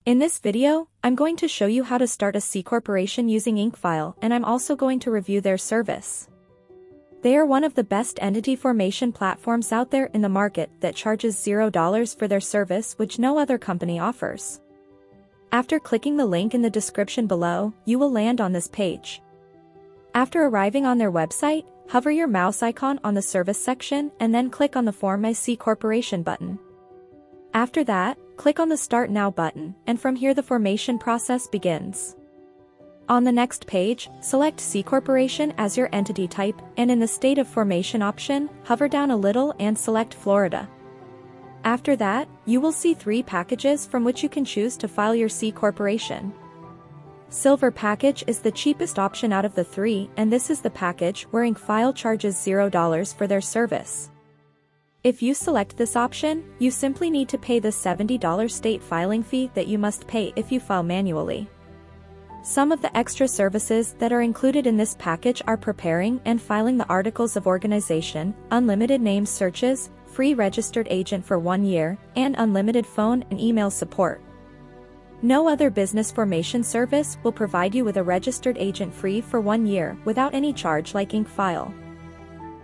In this video, I'm going to show you how to start a C corporation using IncFile, and I'm also going to review their service. They are one of the best entity formation platforms out there in the market that charges $0 for their service, which no other company offers. After clicking the link in the description below, you will land on this page. After arriving on their website, hover your mouse icon on the service section and then click on the Form a C Corporation button. After that, click on the Start Now button, and from here the formation process begins. On the next page, select C Corporation as your entity type, and in the State of Formation option, hover down a little and select Florida. After that, you will see 3 packages from which you can choose to file your C Corporation. Silver package is the cheapest option out of the 3, and this is the package where IncFile charges $0 for their service. If you select this option, you simply need to pay the $70 state filing fee that you must pay if you file manually. Some of the extra services that are included in this package are preparing and filing the articles of organization, unlimited name searches, free registered agent for 1 year, and unlimited phone and email support. No other business formation service will provide you with a registered agent free for 1 year without any charge like IncFile.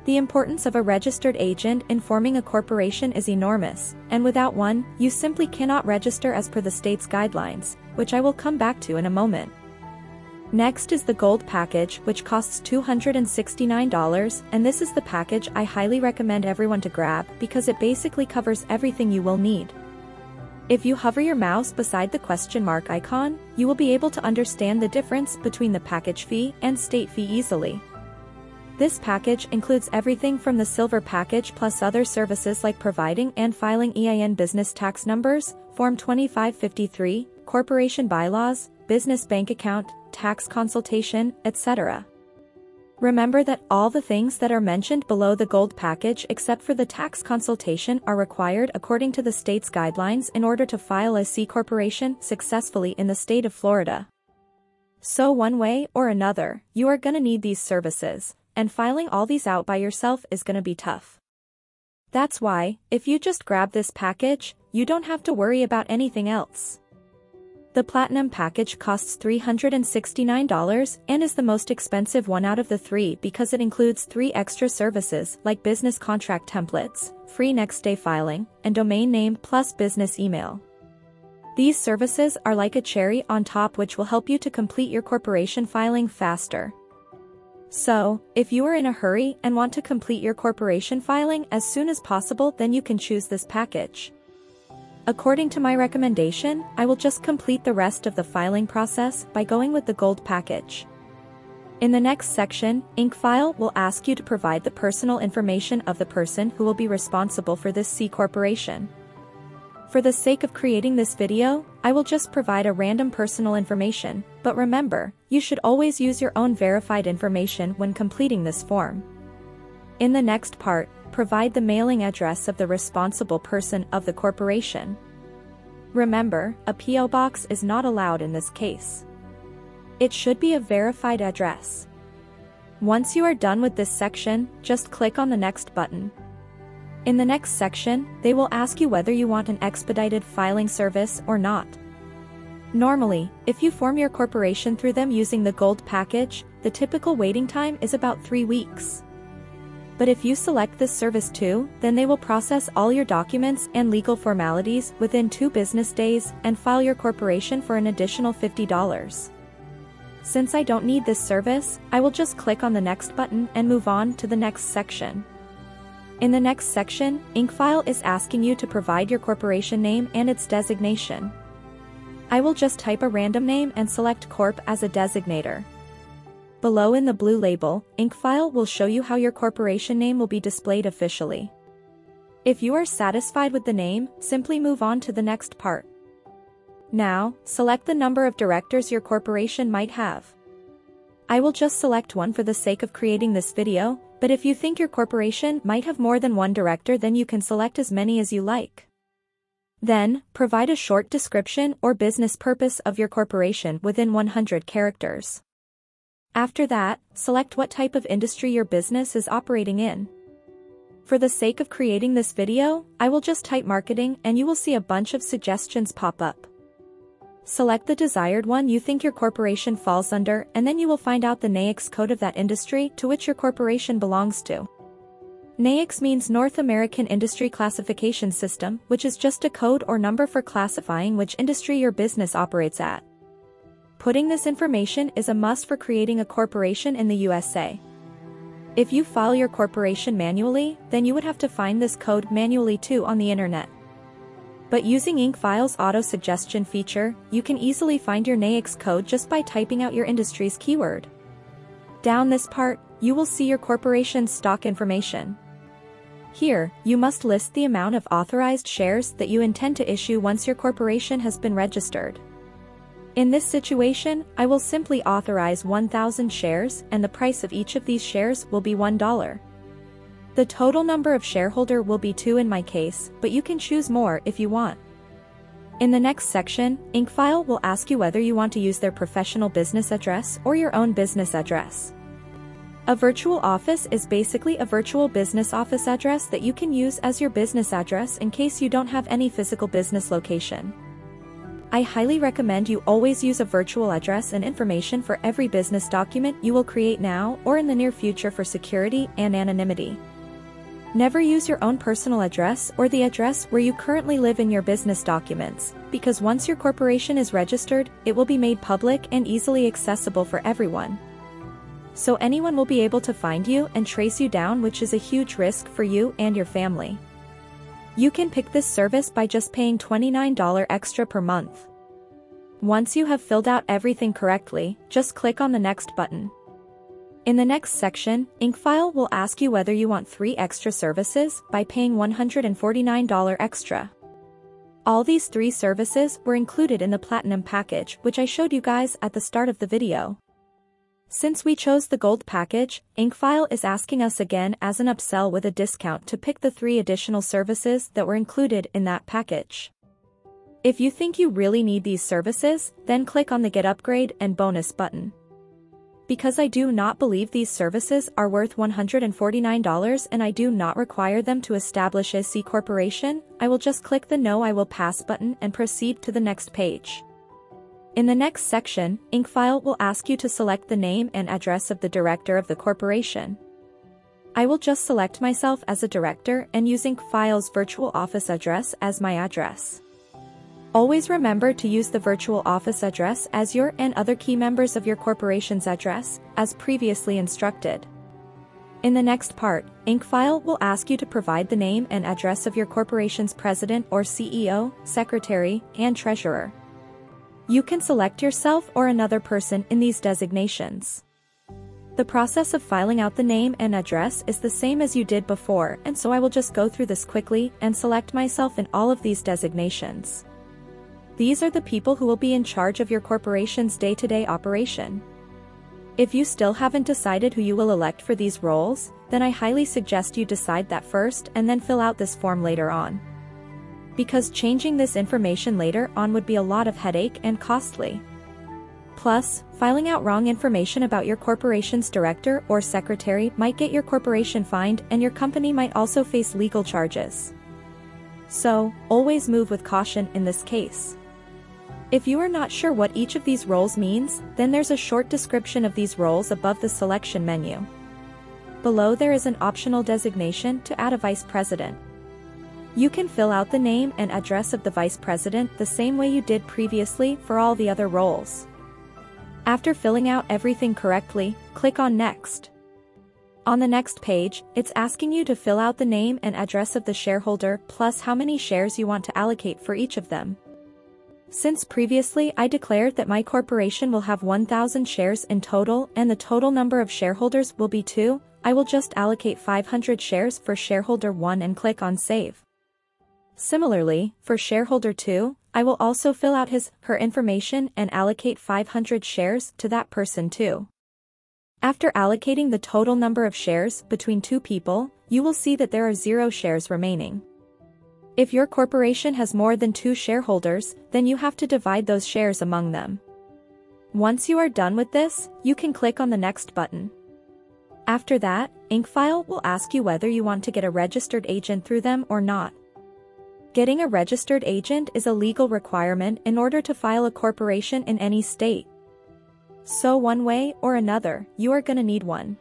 The importance of a registered agent in forming a corporation is enormous, and without one, you simply cannot register as per the state's guidelines, which I will come back to in a moment. Next is the Gold package, which costs $269, and this is the package I highly recommend everyone to grab because it basically covers everything you will need. If you hover your mouse beside the question mark icon, you will be able to understand the difference between the package fee and state fee easily. This package includes everything from the Silver package plus other services like providing and filing EIN business tax numbers, Form 2553, corporation bylaws, business bank account, tax consultation, etc. Remember that all the things that are mentioned below the Gold package except for the tax consultation are required according to the state's guidelines in order to file a C corporation successfully in the state of Florida. So one way or another, you are gonna need these services, and filing all these out by yourself is gonna be tough. That's why, if you just grab this package, you don't have to worry about anything else. The Platinum package costs $369 and is the most expensive one out of the 3 because it includes 3 extra services like business contract templates, free next-day filing, and domain name plus business email. These services are like a cherry on top which will help you to complete your corporation filing faster. So, if you are in a hurry and want to complete your corporation filing as soon as possible, then you can choose this package. According to my recommendation, I will just complete the rest of the filing process by going with the Gold package. In the next section, IncFile will ask you to provide the personal information of the person who will be responsible for this C corporation. For the sake of creating this video, I will just provide a random personal information, but remember, you should always use your own verified information when completing this form. In the next part, provide the mailing address of the responsible person of the corporation. Remember, a P.O. box is not allowed in this case. It should be a verified address. Once you are done with this section, just click on the Next button. In the next section, they will ask you whether you want an expedited filing service or not. Normally, if you form your corporation through them using the Gold package, the typical waiting time is about 3 weeks. But if you select this service too, then they will process all your documents and legal formalities within 2 business days and file your corporation for an additional $50. Since I don't need this service, I will just click on the Next button and move on to the next section. In the next section, IncFile is asking you to provide your corporation name and its designation. I will just type a random name and select Corp as a designator. Below in the blue label, IncFile will show you how your corporation name will be displayed officially. If you are satisfied with the name, simply move on to the next part. Now, select the number of directors your corporation might have. I will just select one for the sake of creating this video, but if you think your corporation might have more than 1 director, then you can select as many as you like. Then, provide a short description or business purpose of your corporation within 100 characters. After that, select what type of industry your business is operating in. For the sake of creating this video, I will just type marketing and you will see a bunch of suggestions pop up. Select the desired one you think your corporation falls under, and then you will find out the NAICS code of that industry to which your corporation belongs to. NAICS means North American Industry Classification System, which is just a code or number for classifying which industry your business operates at. Putting this information is a must for creating a corporation in the USA. If you file your corporation manually, then you would have to find this code manually too on the internet. But using IncFile's auto-suggestion feature, you can easily find your NAICS code just by typing out your industry's keyword. Down this part, you will see your corporation's stock information. Here, you must list the amount of authorized shares that you intend to issue once your corporation has been registered. In this situation, I will simply authorize 1,000 shares, and the price of each of these shares will be $1. The total number of shareholder will be 2 in my case, but you can choose more if you want. In the next section, IncFile will ask you whether you want to use their professional business address or your own business address. A virtual office is basically a virtual business office address that you can use as your business address in case you don't have any physical business location. I highly recommend you always use a virtual address and information for every business document you will create now or in the near future for security and anonymity. Never use your own personal address or the address where you currently live in your business documents, because once your corporation is registered, it will be made public and easily accessible for everyone. So anyone will be able to find you and trace you down, which is a huge risk for you and your family. You can pick this service by just paying $29 extra per month. Once you have filled out everything correctly, just click on the next button. In the next section, IncFile will ask you whether you want 3 extra services by paying $149 extra. All these 3 services were included in the Platinum package, which I showed you guys at the start of the video. Since we chose the Gold package, IncFile is asking us again as an upsell with a discount to pick the 3 additional services that were included in that package. If you think you really need these services, then click on the Get Upgrade and Bonus button. Because I do not believe these services are worth $149 and I do not require them to establish a C corporation, I will just click the No I Will Pass button and proceed to the next page. In the next section, IncFile will ask you to select the name and address of the director of the corporation. I will just select myself as a director and use IncFile's virtual office address as my address. Always remember to use the virtual office address as your and other key members of your corporation's address, as previously instructed. In the next part, IncFile will ask you to provide the name and address of your corporation's president or CEO, secretary, and treasurer. You can select yourself or another person in these designations. The process of filing out the name and address is the same as you did before, and so I will just go through this quickly and select myself in all of these designations. These are the people who will be in charge of your corporation's day-to-day operation. If you still haven't decided who you will elect for these roles, then I highly suggest you decide that first and then fill out this form later on. Because changing this information later on would be a lot of headache and costly. Plus, filing out wrong information about your corporation's director or secretary might get your corporation fined, and your company might also face legal charges. So, always move with caution in this case. If you are not sure what each of these roles means, then there's a short description of these roles above the selection menu. Below there is an optional designation to add a vice president. You can fill out the name and address of the vice president the same way you did previously for all the other roles. After filling out everything correctly, click on Next. On the next page, it's asking you to fill out the name and address of the shareholder plus how many shares you want to allocate for each of them. Since previously I declared that my corporation will have 1,000 shares in total and the total number of shareholders will be 2, I will just allocate 500 shares for shareholder 1 and click on Save. Similarly, for shareholder 2, I will also fill out her information and allocate 500 shares to that person too. After allocating the total number of shares between 2 people, you will see that there are 0 shares remaining. If your corporation has more than 2 shareholders, then you have to divide those shares among them. Once you are done with this, you can click on the Next button. After that, IncFile will ask you whether you want to get a registered agent through them or not. Getting a registered agent is a legal requirement in order to file a corporation in any state. So one way or another, you are gonna need one.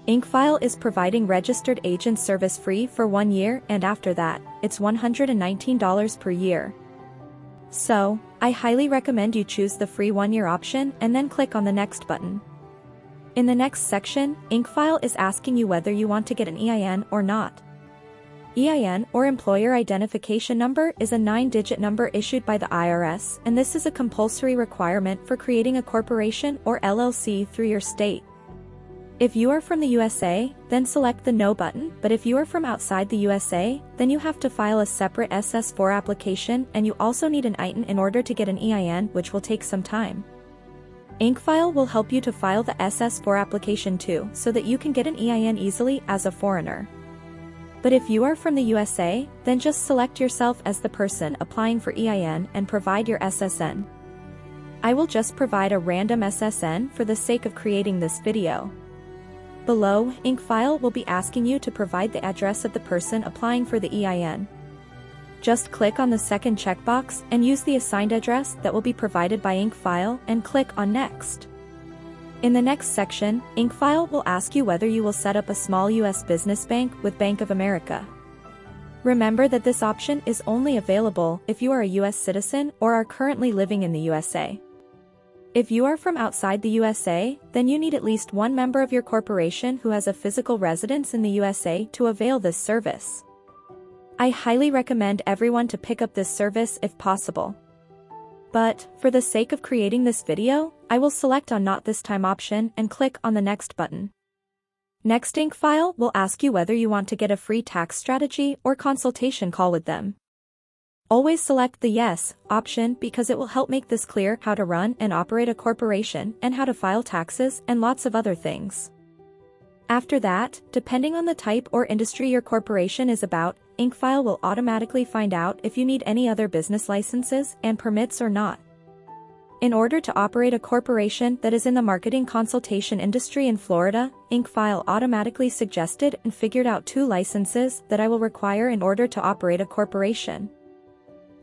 InkFile is providing registered agent service free for 1 year, and after that, it's $119 per year. So, I highly recommend you choose the free 1-year option and then click on the next button. In the next section, InkFile is asking you whether you want to get an EIN or not. EIN, or Employer Identification Number, is a 9-digit number issued by the IRS, and this is a compulsory requirement for creating a corporation or LLC through your state. If you are from the USA, then select the No button, but if you are from outside the USA, then you have to file a separate SS4 application, and you also need an EIN in order to get an EIN, which will take some time. InkFile will help you to file the SS4 application too, so that you can get an EIN easily as a foreigner. But if you are from the USA, then just select yourself as the person applying for EIN and provide your SSN. I will just provide a random SSN for the sake of creating this video. Below, InkFile will be asking you to provide the address of the person applying for the EIN. Just click on the second checkbox and use the assigned address that will be provided by InkFile and click on Next. In the next section, InkFile will ask you whether you will set up a small U.S. business bank with Bank of America. Remember that this option is only available if you are a U.S. citizen or are currently living in the USA. If you are from outside the USA, then you need at least one member of your corporation who has a physical residence in the USA to avail this service. I highly recommend everyone to pick up this service if possible. But, for the sake of creating this video, I will select on Not This Time option and click on the Next button. Next, InkFile will ask you whether you want to get a free tax strategy or consultation call with them. Always select the Yes option because it will help make this clear how to run and operate a corporation and how to file taxes and lots of other things. After that, depending on the type or industry your corporation is about, InkFile will automatically find out if you need any other business licenses and permits or not. In order to operate a corporation that is in the marketing consultation industry in Florida, InkFile automatically suggested and figured out 2 licenses that I will require in order to operate a corporation.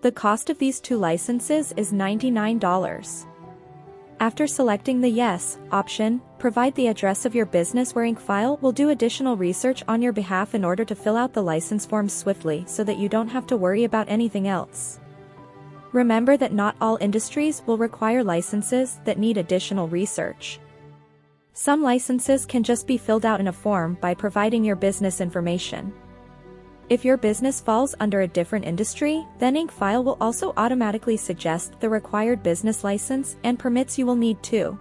The cost of these 2 licenses is $99. After selecting the Yes option, provide the address of your business where InkFile will do additional research on your behalf in order to fill out the license forms swiftly so that you don't have to worry about anything else. Remember that not all industries will require licenses that need additional research. Some licenses can just be filled out in a form by providing your business information. If your business falls under a different industry, then InkFile will also automatically suggest the required business license and permits you will need too.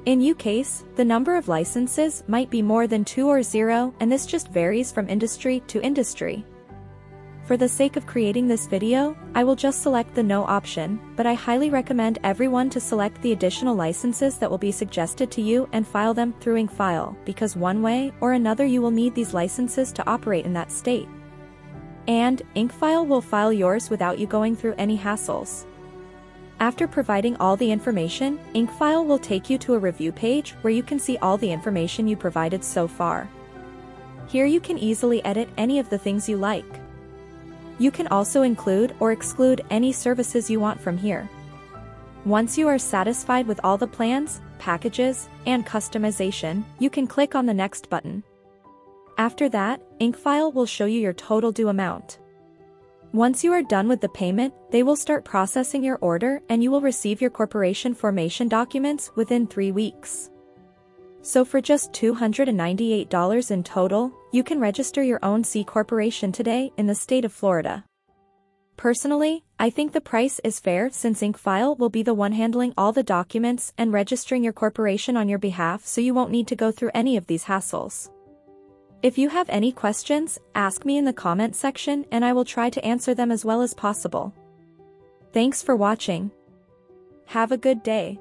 In your case, the number of licenses might be more than 2 or 0, and this just varies from industry to industry. For the sake of creating this video, I will just select the No option, but I highly recommend everyone to select the additional licenses that will be suggested to you and file them through InkFile, because one way or another you will need these licenses to operate in that state. And, InkFile will file yours without you going through any hassles. After providing all the information, InkFile will take you to a review page where you can see all the information you provided so far. Here you can easily edit any of the things you like. You can also include or exclude any services you want from here. Once you are satisfied with all the plans, packages, and customization, you can click on the Next button. After that, InkFile will show you your total due amount. Once you are done with the payment, they will start processing your order and you will receive your corporation formation documents within 3 weeks. So for just $298 in total, you can register your own C corporation today in the state of Florida. Personally, I think the price is fair since InkFile will be the one handling all the documents and registering your corporation on your behalf, so you won't need to go through any of these hassles. If you have any questions, ask me in the comment section and I will try to answer them as well as possible. Thanks for watching. Have a good day.